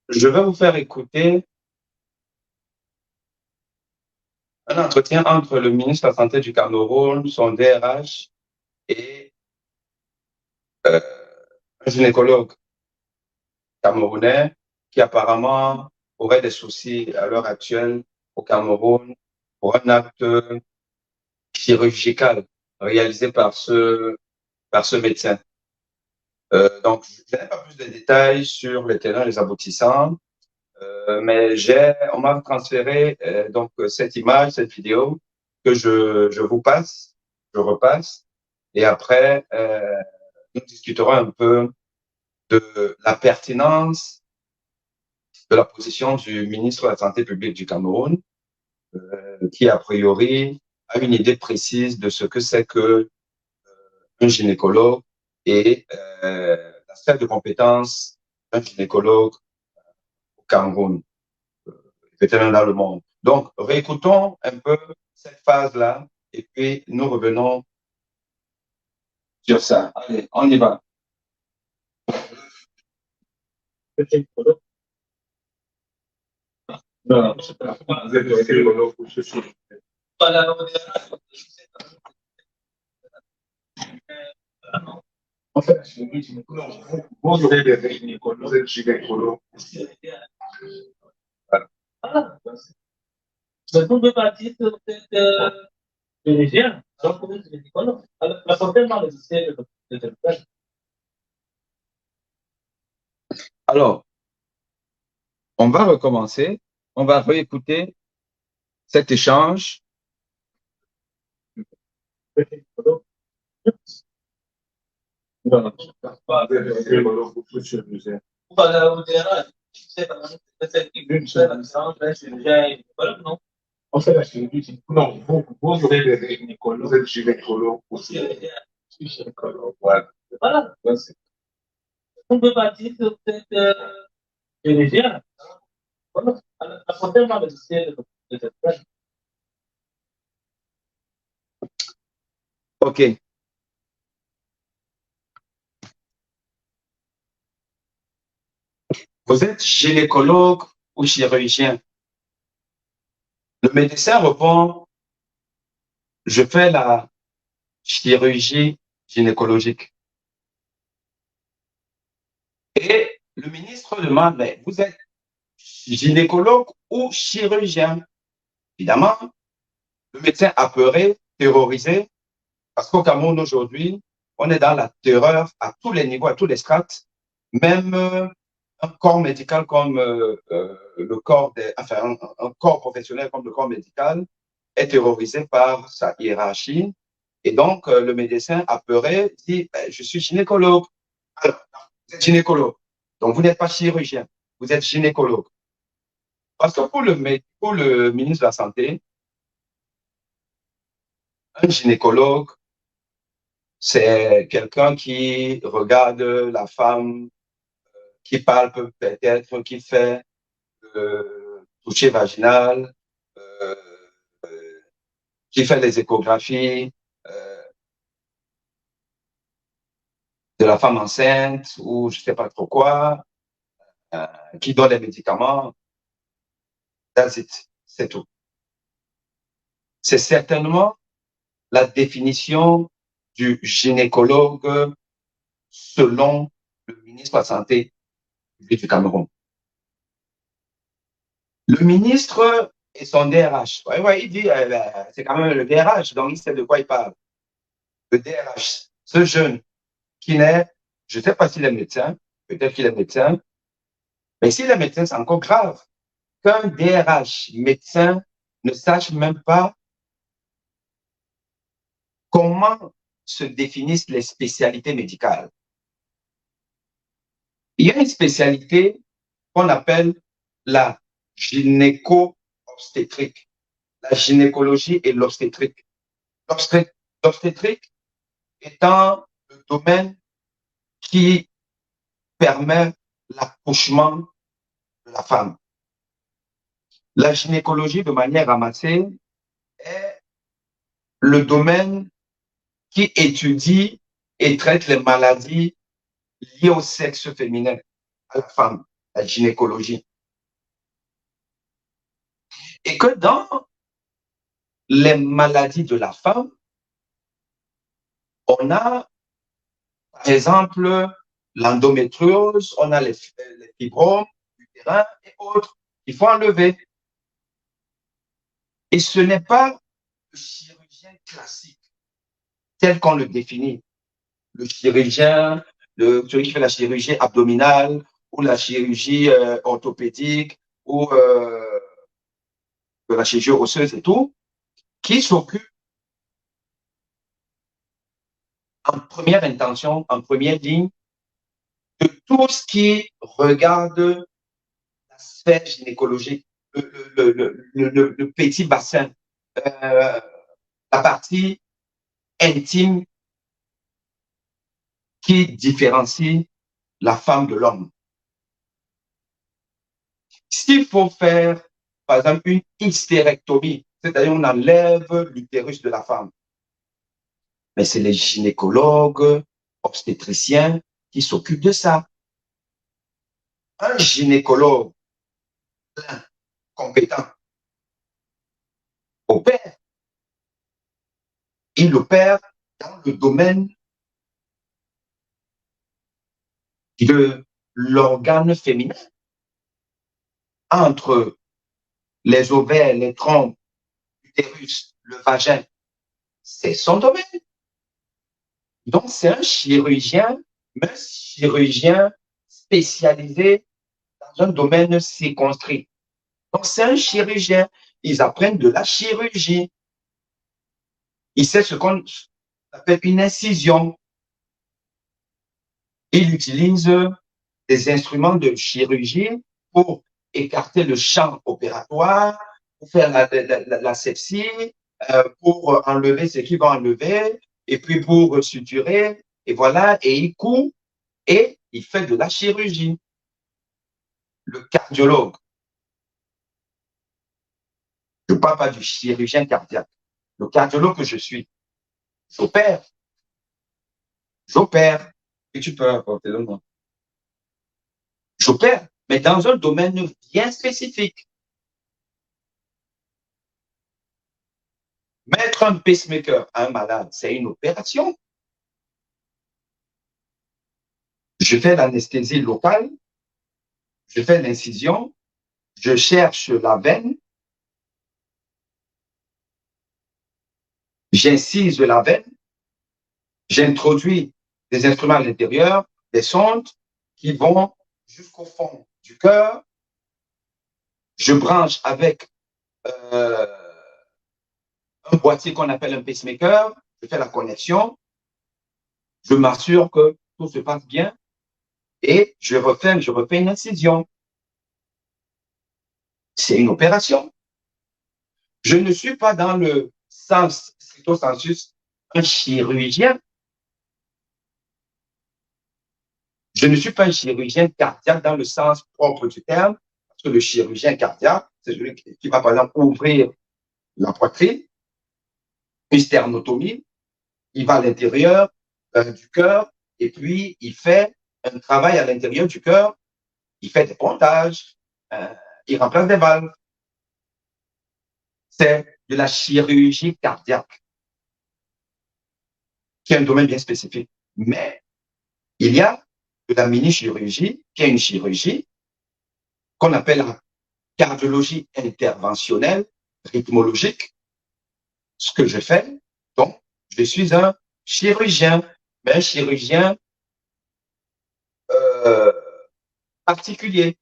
Je vais vous faire écouter un entretien entre le ministre de la Santé du Cameroun, son DRH, et euh, un gynécologue camerounais qui apparemment aurait des soucis à l'heure actuelle au Cameroun pour un acte chirurgical réalisé par ce médecin. Donc, je n'ai pas plus de détails sur les tenants et les aboutissants, mais on m'a transféré cette image, cette vidéo que je vous passe, je repasse, et après, nous discuterons un peu de la pertinence de la position du ministre de la Santé publique du Cameroun, qui a priori a une idée précise de ce que c'est que un gynécologue et la sphère de compétences d'un gynécologue au Cameroun, peut-être même dans le monde. Donc, réécoutons un peu cette phase-là et puis nous revenons sur ça. Allez, on y va. Non, vous êtes gynécologue pour ceci. En fait, non, vous êtes gynécologue, vous êtes gynécologue. Voilà. Donc, vous pouvez partir sur cette chirurgien. Donc, vous êtes gynécologue. Alors, la santé dans le système de Alors, on va recommencer. On va réécouter cet échange. En fait, la chirurgie, non, vous aurez des gynécologues, vous êtes gynécologue aussi. Je suis gynécologue, voilà. Voilà. On peut partir sur cette chirurgien. Voilà. La santé dans le système de cette personne. OK. Vous êtes gynécologue ou chirurgien? Le médecin répond, je fais la chirurgie gynécologique. Et le ministre demande, mais vous êtes gynécologue ou chirurgien? Évidemment, le médecin apeuré, terrorisé, parce qu'au Cameroun aujourd'hui, on est dans la terreur à tous les niveaux, à tous les strates, même un corps médical comme le corps enfin un corps professionnel comme le corps médical est terrorisé par sa hiérarchie. Et donc, le médecin apeuré dit, je suis gynécologue. Alors, vous êtes gynécologue. Donc, vous n'êtes pas chirurgien, vous êtes gynécologue. Parce que pour le ministre de la Santé, un gynécologue, c'est quelqu'un qui regarde la femme, qui palpe peut-être, qui fait toucher vaginal, euh, qui fait les échographies de la femme enceinte ou je ne sais pas trop quoi, qui donne les médicaments. That's it. C'est tout. C'est certainement la définition du gynécologue selon le ministre de la Santé du Cameroun. Le ministre et son DRH, il dit, c'est quand même le DRH, donc il sait de quoi il parle. Le DRH, ce jeune qui n'est, je ne sais pas s'il est médecin, peut-être qu'il est médecin, mais s'il est médecin, c'est encore grave. Qu'un DRH médecin ne sache même pas comment se définissent les spécialités médicales. Il y a une spécialité qu'on appelle la gynéco-obstétrique, la gynécologie et l'obstétrique. L'obstétrique étant le domaine qui permet l'accouchement de la femme. La gynécologie, de manière ramassée, est le domaine qui étudie et traite les maladies liées au sexe féminin, à la femme. la gynécologie. Et que dans les maladies de la femme, on a, par exemple, l'endométriose, on a les fibromes, l'utérin et autres qu'il faut enlever. Et ce n'est pas le chirurgien classique tel qu'on le définit. Le chirurgien, celui qui fait la chirurgie abdominale ou la chirurgie orthopédique ou de la chirurgie osseuse et tout, qui s'occupe en première intention, en première ligne, de tout ce qui regarde la sphère gynécologique, le petit bassin, la partie intime qui différencie la femme de l'homme. S'il faut faire, par exemple, une hystérectomie, c'est-à-dire on enlève l'utérus de la femme, mais c'est les gynécologues, obstétriciens qui s'occupent de ça. Un gynécologue compétent opère. Il opère dans le domaine de l'organe féminin, entre les ovaires, les trompes, l'utérus, le vagin. C'est son domaine. Donc, c'est un chirurgien, mais un chirurgien spécialisé dans un domaine circonscrit. Donc, c'est un chirurgien. Ils apprennent de la chirurgie. Il sait ce qu'on appelle une incision. Il utilise des instruments de chirurgie pour écarter le champ opératoire, pour faire la sepsie, pour enlever ce qu'il va enlever, et puis pour suturer, et voilà, et il coud, et il fait de la chirurgie. Le cardiologue, je ne parle pas du chirurgien cardiaque, le cardiologue que je suis, j'opère, j'opère, et tu peux apporter le nom. J'opère, mais dans un domaine bien spécifique. Mettre un pacemaker à un malade, c'est une opération. Je fais l'anesthésie locale, je fais l'incision, je cherche la veine, j'incise la veine, j'introduis des instruments à l'intérieur, des sondes qui vont jusqu'au fond du cœur. Je branche avec un boîtier qu'on appelle un pacemaker, je fais la connexion, je m'assure que tout se passe bien et je refais une incision. C'est une opération. Je ne suis pas dans le sens, stricto sensus, un chirurgien. Je ne suis pas un chirurgien cardiaque dans le sens propre du terme, parce que le chirurgien cardiaque, c'est celui qui va, par exemple, ouvrir la poitrine, une sternotomie, il va à l'intérieur du cœur et puis il fait un travail à l'intérieur du cœur, il fait des pontages, il remplace des valves. C'est de la chirurgie cardiaque, qui est un domaine bien spécifique. Mais il y a de la mini-chirurgie, qui est une chirurgie qu'on appelle la cardiologie interventionnelle, rythmologique. Ce que je fais, donc, je suis un chirurgien, mais un chirurgien euh, particulier.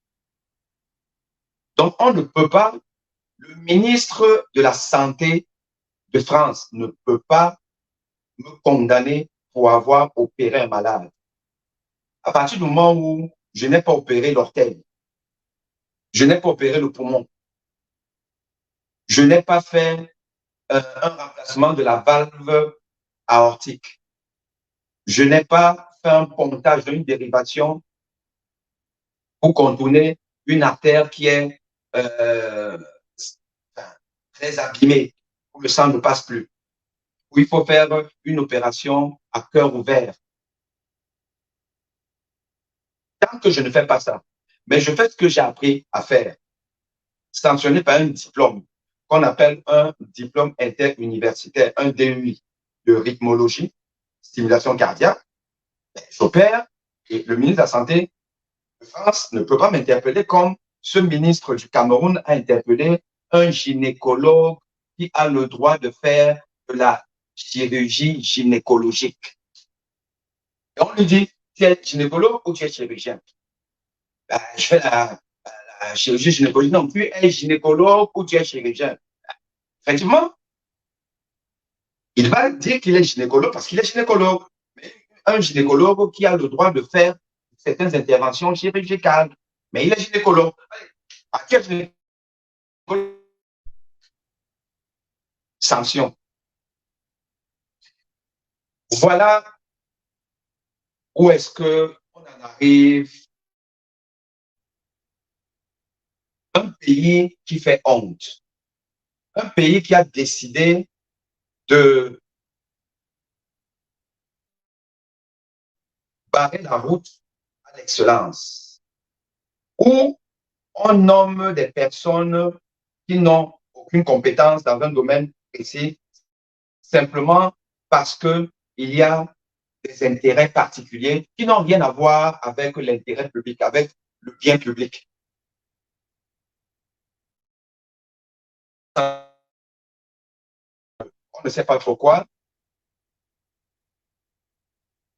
Donc, on ne peut pas, le ministre de la Santé de France ne peut pas me condamner pour avoir opéré un malade. À partir du moment où je n'ai pas opéré l'orteil, je n'ai pas opéré le poumon, je n'ai pas fait un remplacement de la valve aortique, je n'ai pas fait un pontage d'une dérivation pour contourner une artère qui est très abîmée, où le sang ne passe plus, où il faut faire une opération à cœur ouvert. Tant que je ne fais pas ça, mais je fais ce que j'ai appris à faire, sanctionné par un diplôme qu'on appelle un diplôme interuniversitaire, un DUI de rythmologie, stimulation cardiaque. J'opère et le ministre de la Santé de France ne peut pas m'interpeller comme ce ministre du Cameroun a interpellé un gynécologue qui a le droit de faire de la chirurgie gynécologique. Et on lui dit, tu es gynécologue ou tu es chirurgien? Ben, je fais la chirurgie gynécologique. Non, tu es gynécologue ou tu es chirurgien? Effectivement, il va dire qu'il est gynécologue parce qu'il est gynécologue. Mais un gynécologue qui a le droit de faire certaines interventions chirurgicales. Mais il est gynécologue. À quel gynécologue? Sanction. Voilà où est-ce qu'on en arrive. Un pays qui fait honte. Un pays qui a décidé de barrer la route à l'excellence. Où on nomme des personnes qui n'ont aucune compétence dans un domaine précis, simplement parce qu'il y a des intérêts particuliers qui n'ont rien à voir avec l'intérêt public, avec le bien public. On ne sait pas pourquoi,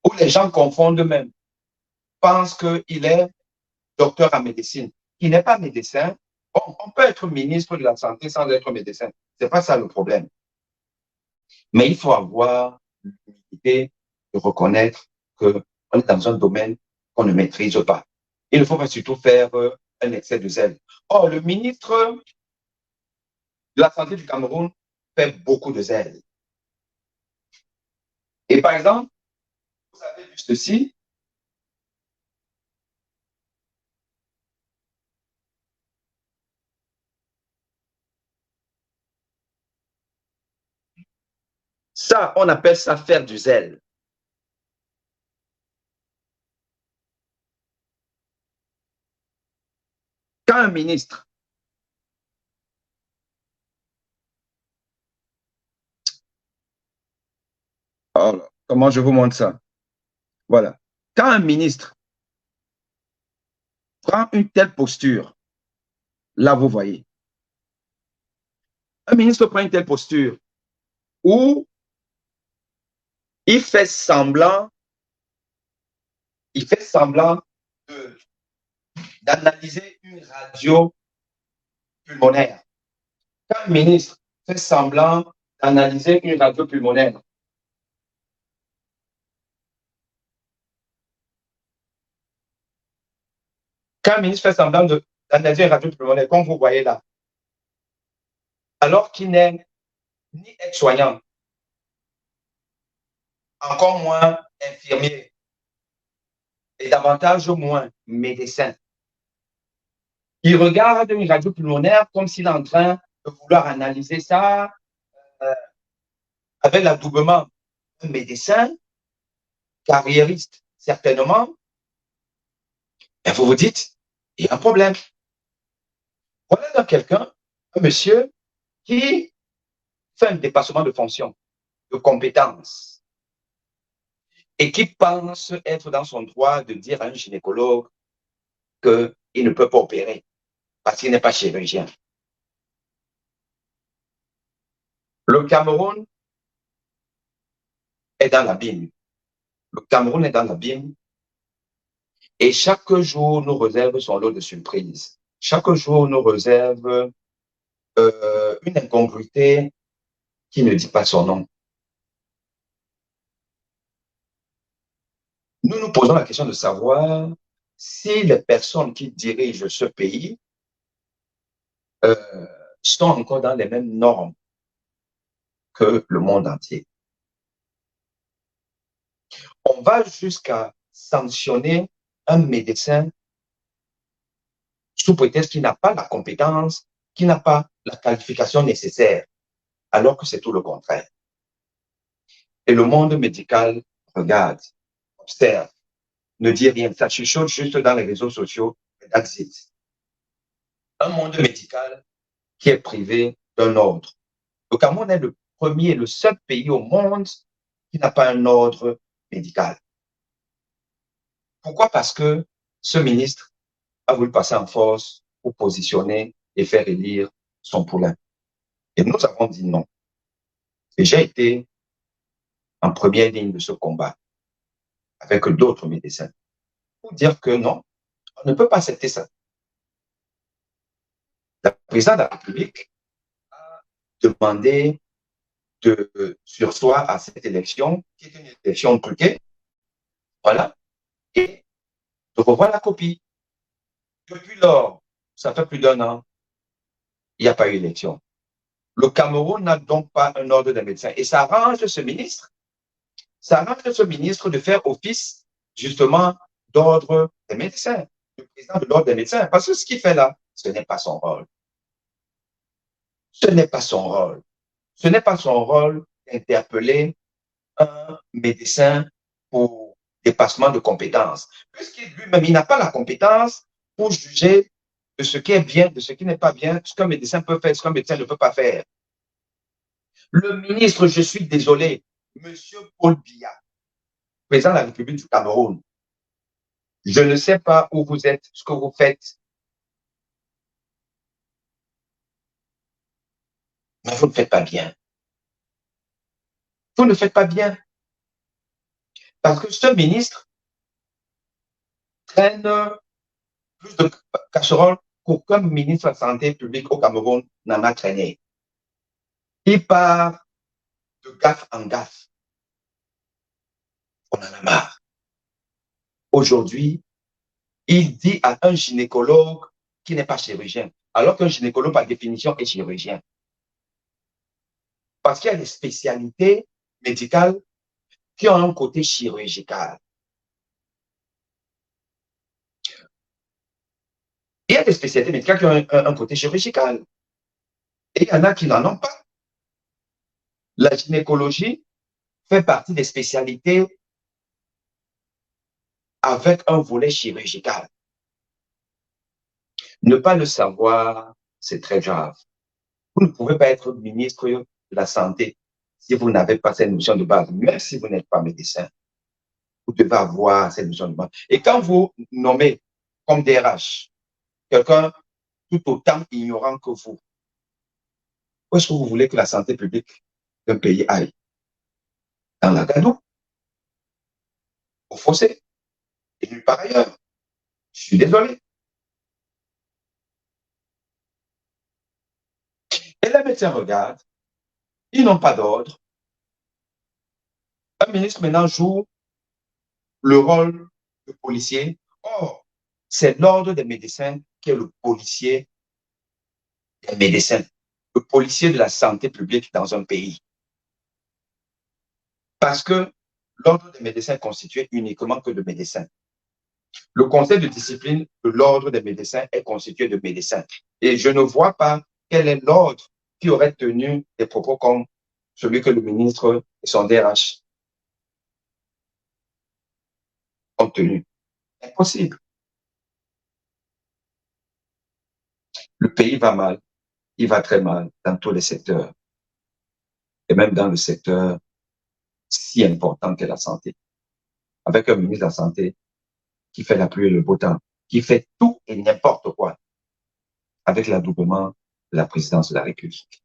où les gens confondent eux-mêmes, pensent qu'il est docteur en médecine. Il n'est pas médecin. Bon, on peut être ministre de la Santé sans être médecin. Ce n'est pas ça le problème. Mais il faut avoir l'humilité de reconnaître qu'on est dans un domaine qu'on ne maîtrise pas. Il ne faut pas surtout faire un excès de zèle. Or, le ministre de la Santé du Cameroun fait beaucoup de zèle. Et par exemple, vous avez vu ceci. Ça, on appelle ça faire du zèle. Quand un ministre alors, comment je vous montre ça? Voilà. Quand un ministre prend une telle posture, là, vous voyez, un ministre prend une telle posture où il fait semblant, d'analyser une radio pulmonaire. Quand un ministre fait semblant d'analyser une radio pulmonaire, quand un ministre fait semblant d'analyser une radio pulmonaire, comme vous voyez là, alors qu'il n'est ni aide-soignant, encore moins infirmier, et davantage moins médecin. Il regarde une radio pulmonaire comme s'il est en train de vouloir analyser ça euh, avec l'adoubement d'un médecin, carriériste, certainement. Et vous vous dites, il y a un problème. Voilà donc quelqu'un, un monsieur, qui fait un dépassement de fonction, de compétences, et qui pense être dans son droit de dire à un gynécologue qu'il ne peut pas opérer parce qu'il n'est pas chirurgien. Le Cameroun est dans l'abîme. Le Cameroun est dans l'abîme et chaque jour nous réserve son lot de surprises. Chaque jour nous réserve une incongruité qui ne dit pas son nom. Nous nous posons la question de savoir si les personnes qui dirigent ce pays euh, sont encore dans les mêmes normes que le monde entier. On va jusqu'à sanctionner un médecin sous prétexte qu'il n'a pas la compétence, qu'il n'a pas la qualification nécessaire, alors que c'est tout le contraire. Et le monde médical regarde, observe, ne dit rien. Ça chuchote juste dans les réseaux sociaux. that's it. Un monde médical qui est privé d'un ordre. Le Cameroun est le premier, le seul pays au monde qui n'a pas un ordre médical. Pourquoi? Parce que ce ministre a voulu passer en force pour positionner et faire élire son poulain. Et nous avons dit non. Et j'ai été en première ligne de ce combat avec d'autres médecins pour dire que non, on ne peut pas accepter ça. Le président de la République a demandé de surseoir à cette élection, qui est une élection truquée, voilà, et de revoir la copie. Depuis lors, ça fait plus d'un an, il n'y a pas eu d'élection. Le Cameroun n'a donc pas un ordre des médecins. Et ça arrange ce ministre, de faire office, justement, d'ordre des médecins, le président de l'ordre des médecins. Parce que ce qu'il fait là, ce n'est pas son rôle. Ce n'est pas son rôle. Ce n'est pas son rôle d'interpeller un médecin pour dépassement de compétences. Puisqu'il lui-même, il n'a pas la compétence pour juger de ce qui est bien, de ce qui n'est pas bien, ce qu'un médecin peut faire, ce qu'un médecin ne peut pas faire. Le ministre, je suis désolé, Monsieur Paul Biya, président de la République du Cameroun, je ne sais pas où vous êtes, ce que vous faites, mais vous ne faites pas bien. Vous ne faites pas bien. Parce que ce ministre traîne plus de casseroles qu'aucun ministre de la Santé publique au Cameroun n'en a traîné. Il part de gaffe en gaffe. On en a marre. Aujourd'hui, il dit à un gynécologue qui n'est pas chirurgien, alors qu'un gynécologue, par définition, est chirurgien. Parce qu'il y a des spécialités médicales qui ont un côté chirurgical. Il y a des spécialités médicales qui ont un côté chirurgical. Et il y en a qui n'en ont pas. La gynécologie fait partie des spécialités avec un volet chirurgical. Ne pas le savoir, c'est très grave. Vous ne pouvez pas être ministre de la Santé si vous n'avez pas cette notion de base, même si vous n'êtes pas médecin. Vous devez avoir cette notion de base. Et quand vous nommez comme DRH quelqu'un tout autant ignorant que vous, où est-ce que vous voulez que la santé publique d'un pays aille? Dans la gadoue, au fossé, et nulle part ailleurs. Je suis désolé. Et les médecins regardent, ils n'ont pas d'ordre. Un ministre maintenant joue le rôle de policier. Or, c'est l'ordre des médecins qui est le policier des médecins, le policier de la santé publique dans un pays. Parce que l'ordre des médecins est constitué uniquement que de médecins. Le conseil de discipline de l'ordre des médecins est constitué de médecins. Et je ne vois pas quel est l'ordre qui aurait tenu des propos comme celui que le ministre et son DRH ont tenu. Impossible. Le pays va mal. Il va très mal dans tous les secteurs. Et même dans le secteur si important qu'est la santé. Avec un ministre de la Santé qui fait la pluie et le beau temps, qui fait tout et n'importe quoi avec l'adoubement de la présidence de la République.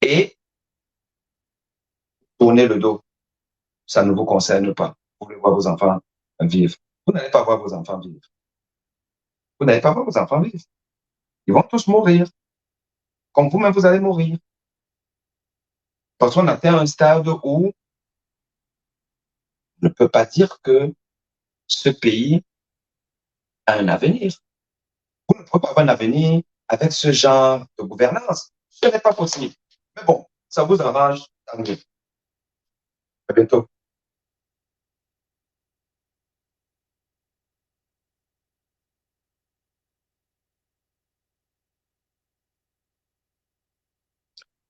Et tournez le dos. Ça ne vous concerne pas. Vous voulez voir vos enfants vivre. Vous n'allez pas voir vos enfants vivre. Vous n'allez pas voir vos enfants vivre. Ils vont tous mourir. Comme vous-même, vous allez mourir. Parce qu'on atteint un stade où on ne peut pas dire que ce pays a un avenir. Vous ne pouvez pas avoir un avenir avec ce genre de gouvernance. Ce n'est pas possible. Mais bon, ça vous arrange, tant mieux. À bientôt.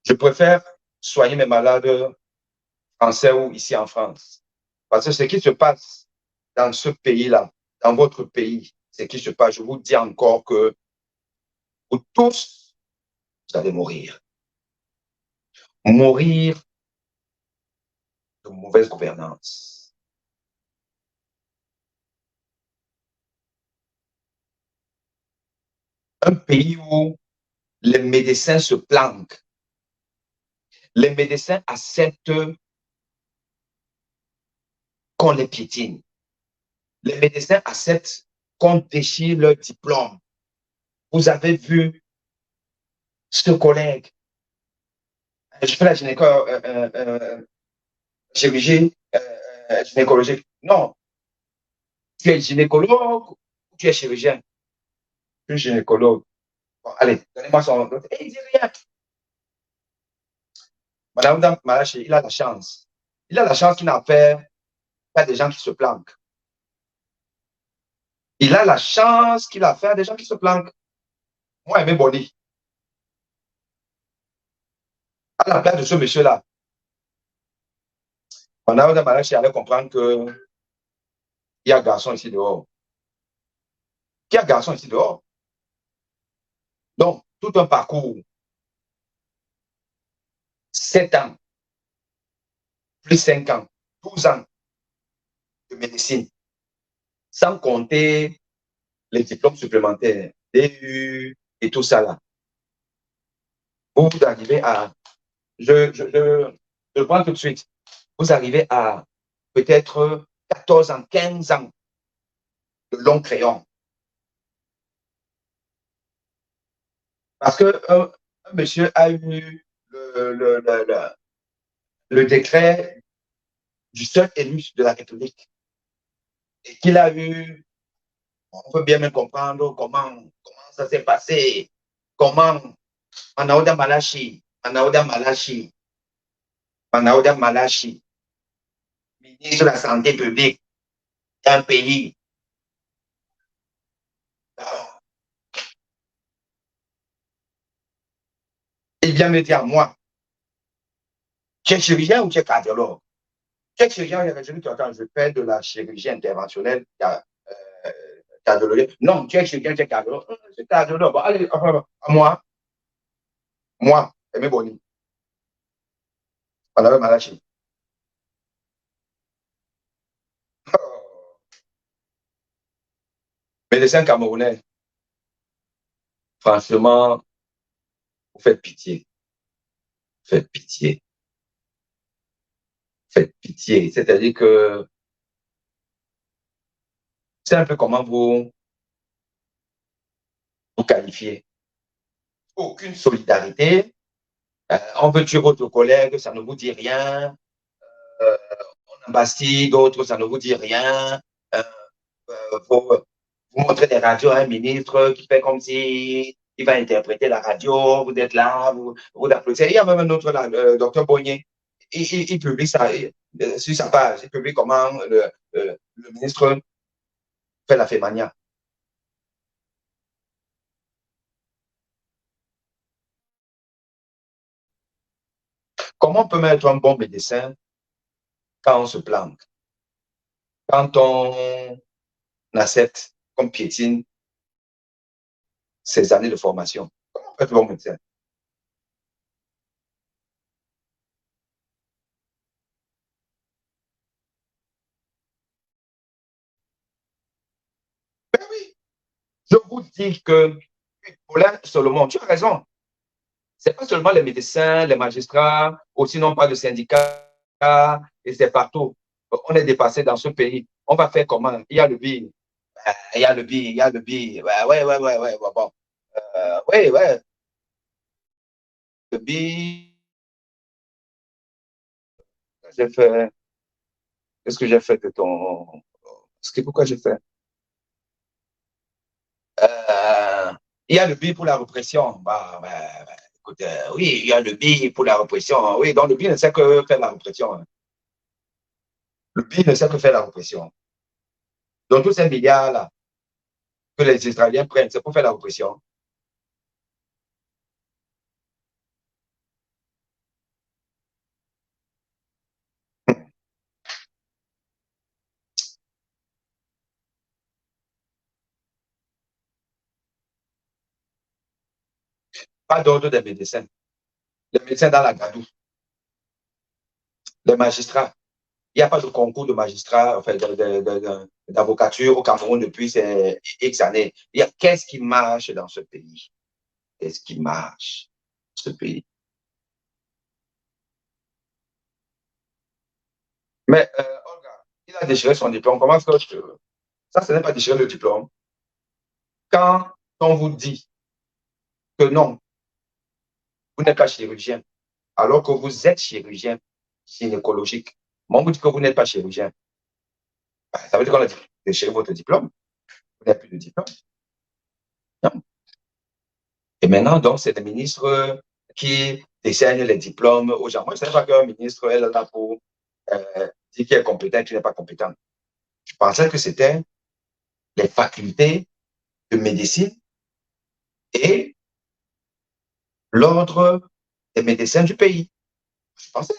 Je préfère soigner mes malades français ou ici en France. Parce que ce qui se passe dans ce pays-là, dans votre pays, ce qui se passe, je vous dis encore que vous tous, vous allez mourir. Mourir de mauvaise gouvernance. Un pays où les médecins se planquent. Les médecins acceptent qu'on les piétine. Les médecins acceptent qu'on déchire leur diplôme. Vous avez vu ce collègue, je fais la chirurgie gynécologique. Non, tu es gynécologue ou tu es chirurgien? Je suis gynécologue. Bon, allez, donnez-moi son nom. Et il dit rien. Madame Malachi, il a la chance. Il a la chance qu'il n'a affaire à des gens qui se planquent. Il a la chance qu'il a affaire à des gens qui se planquent. Moi, Aimé Boni, à la place de ce monsieur-là, Madame Malachi allait comprendre qu'il y a garçon ici dehors. Qu'il y a garçon ici dehors. Donc, tout un parcours, 7 ans, plus 5 ans, 12 ans de médecine, sans compter les diplômes supplémentaires, DU et tout ça là. Vous arrivez à, je le prends tout de suite, vous arrivez à peut-être 14 ans, 15 ans de long crayon. Parce que un monsieur a eu le décret du seul élu de la République et qu'il a eu, on peut bien même comprendre comment ça s'est passé, comment Manaouda Malachi, ministre de la Santé publique d'un pays. Il vient me dire, moi, tu es chirurgien ou tu es cardiologue? Tu es chirurgien, je fais de la chirurgie interventionnelle, cardiologie. Non, tu es chirurgien, tu es cardiologue. Je suis cardiologue. Bon, allez, moi, Aimé Boni, Manaouda Malachi. Médecin camerounais, franchement, vous faites pitié. Faites pitié. Faites pitié. C'est-à-dire que c'est un peu comment vous qualifiez. Aucune solidarité. On veut tuer votre collègue, ça ne vous dit rien. Euh, on embastille d'autres, ça ne vous dit rien. Euh, vous montrez des radios à un ministre qui fait comme si il va interpréter la radio, vous êtes là, vous applaudissez. Il y a même un autre là, le docteur Bonnier. Il publie ça sur sa page. Il publie comment le ministre fait la fémania. Comment on peut mettre un bon médecin quand on se plante, quand on accepte comme piétine ses années de formation? Comment on peut être bon médecin? Ben oui, je vous dis que Paulin Solomon, tu as raison. C'est pas seulement les médecins, les magistrats, aussi non pas le syndicat, et c'est partout. On est dépassé dans ce pays. On va faire comment? Il y a le BI, il y a le BI, il y a le BI. Ouais, bon. Ouais, ouais, le BI, j'ai fait, qu'est-ce que j'ai fait de ton, pourquoi j'ai fait? Euh, il y a le BI pour la répression. Écoute, oui, il y a le BI pour la répression. Oui, donc le BI ne sait que faire la répression. Le BI ne sait que faire la répression. Donc tous ces milliards-là que les Israéliens prennent, c'est pour faire la répression. Pas d'ordre des médecins. Les médecins dans la gadoue. Les magistrats. Il n'y a pas de concours de magistrats, enfin, d'avocature au Cameroun depuis X années. Qu'est-ce qui marche dans ce pays? Qu'est-ce qui marche dans ce pays? Mais, Olga, il a déchiré son diplôme. Comment est-ce que ça, ce n'est pas déchirer le diplôme? Quand on vous dit que non, vous n'êtes pas chirurgien, alors que vous êtes chirurgien gynécologique, mais on vous dit que vous n'êtes pas chirurgien, ben, ça veut dire qu'on a déchiré votre diplôme. Vous n'avez plus de diplôme. Non. Et maintenant, donc, c'est le ministre qui décerne les diplômes aux gens. Moi, je ne sais pas qu'un ministre est là pour dire qui est compétent, qui n'est pas compétent. Je pensais que c'était les facultés de médecine et l'ordre des médecins du pays. Je pensais.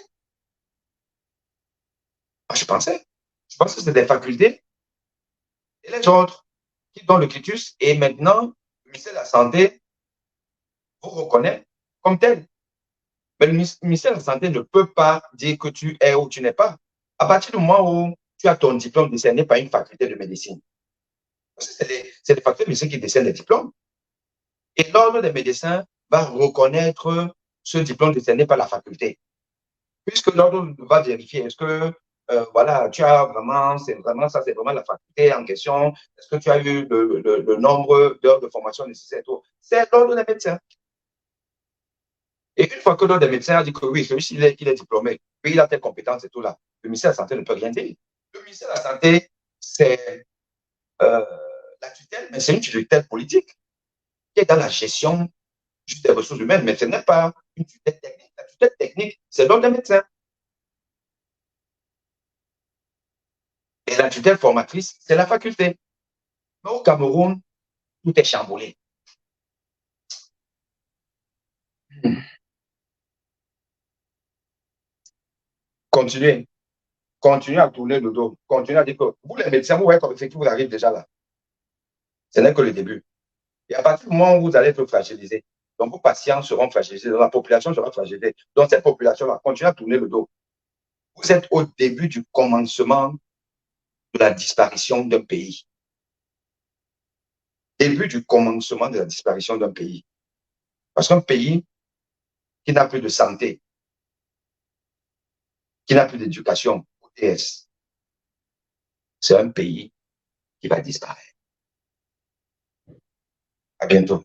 Je pensais. Je pense que c'est des facultés et les autres qui donnent le quitus. Et maintenant, le ministère de la Santé vous reconnaît comme tel. Mais le ministère de la Santé ne peut pas dire que tu es ou tu n'es pas. À partir du moment où tu as ton diplôme décerné par une faculté de médecine, c'est les facultés de médecine qui décernent les diplômes. Et l'ordre des médecins va reconnaître ce diplôme décerné par la faculté. Puisque l'ordre va vérifier, est-ce que voilà, tu as vraiment, c'est vraiment ça, c'est vraiment la faculté en question. Est-ce que tu as eu le nombre d'heures de formation nécessaires? C'est l'ordre des médecins. Et une fois que l'ordre des médecins a dit que oui, celui-ci il est diplômé, puis il a telle compétence et tout là, le ministère de la Santé ne peut rien dire. Le ministère de la Santé, c'est euh, la tutelle, mais c'est une tutelle politique qui est dans la gestion juste des ressources humaines, mais ce n'est pas une tutelle technique. La tutelle technique, c'est l'ordre des médecins. Et la tutelle formatrice, c'est la faculté. Mais au Cameroun, tout est chamboulé. Continuez. Continuez à tourner le dos. Continuez à dire que vous, les médecins, vous voyez comme c'est qui vous arrive déjà là. Ce n'est que le début. Et à partir du moment où vous allez être fragilisé, donc vos patients seront fragilisés, donc la population sera fragilisée. Donc cette population-là, continuez à tourner le dos. Vous êtes au début du commencement de la disparition d'un pays. Début du commencement de la disparition d'un pays. Parce qu'un pays qui n'a plus de santé, qui n'a plus d'éducation, ODS, c'est un pays qui va disparaître. À bientôt.